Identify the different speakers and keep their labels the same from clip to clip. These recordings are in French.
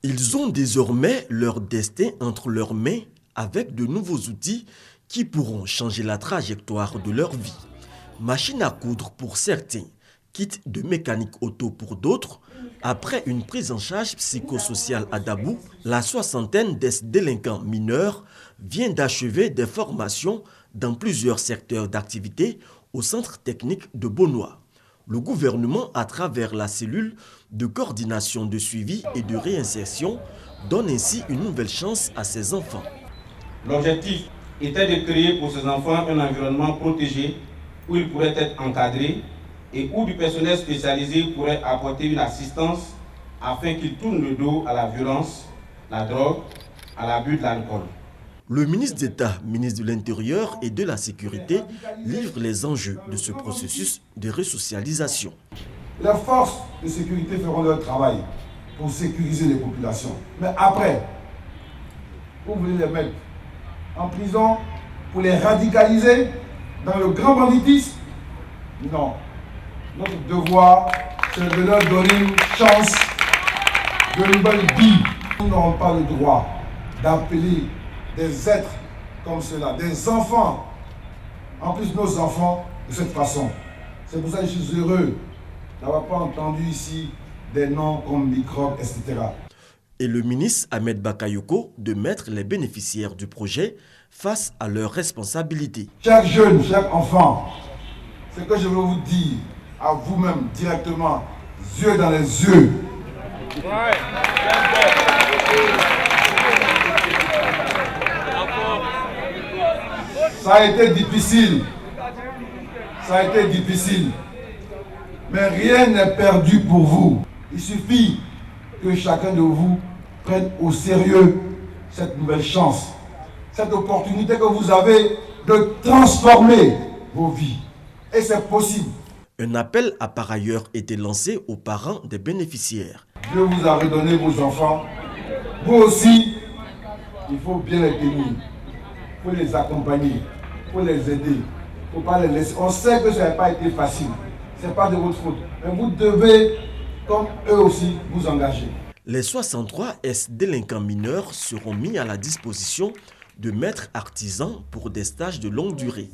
Speaker 1: Ils ont désormais leur destin entre leurs mains avec de nouveaux outils qui pourront changer la trajectoire de leur vie. Machine à coudre pour certains, kit de mécanique auto pour d'autres. Après une prise en charge psychosociale à Dabou, la soixantaine d'ex-délinquants mineurs vient d'achever des formations dans plusieurs secteurs d'activité au centre technique de Bonois. Le gouvernement, à travers la cellule de coordination de suivi et de réinsertion, donne ainsi une nouvelle chance à ces enfants.
Speaker 2: L'objectif était de créer pour ces enfants un environnement protégé où ils pourraient être encadrés et où du personnel spécialisé pourrait apporter une assistance afin qu'ils tournent le dos à la violence, la drogue, à l'abus de l'alcool.
Speaker 1: Le ministre d'État, ministre de l'Intérieur et de la Sécurité livre les enjeux de ce processus de resocialisation.
Speaker 3: Les forces de sécurité feront leur travail pour sécuriser les populations. Mais après, vous voulez les mettre en prison pour les radicaliser dans le grand banditisme? Non. Notre devoir, c'est de leur donner une chance de nouvelle vie. Nous n'aurons pas le droit d'appeler des êtres comme cela, des enfants, en plus nos enfants, de cette façon. C'est pour ça que je suis heureux d'avoir pas entendu ici des noms comme microbes, etc.
Speaker 1: Et le ministre Ahmed Bakayoko de mettre les bénéficiaires du projet face à leurs responsabilités.
Speaker 3: Chaque jeune, chaque enfant, ce que je veux vous dire à vous-même directement, yeux dans les yeux. Ça a été difficile. Ça a été difficile. Mais rien n'est perdu pour vous. Il suffit que chacun de vous prenne au sérieux cette nouvelle chance, cette opportunité que vous avez de transformer vos vies. Et c'est possible.
Speaker 1: Un appel a par ailleurs été lancé aux parents des bénéficiaires.
Speaker 3: Dieu vous a redonné vos enfants. Vous aussi, il faut bien les tenir. Il faut les accompagner. Il faut les aider. Il ne faut pas les laisser. On sait que ça n'a pas été facile. Ce n'est pas de votre faute. Mais vous devez, comme eux aussi, vous engager.
Speaker 1: Les 63 ex-délinquants mineurs seront mis à la disposition de maîtres artisans pour des stages de longue durée.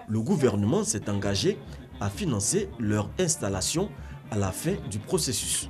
Speaker 1: Le gouvernement s'est engagé à financer leur installation à la fin du processus.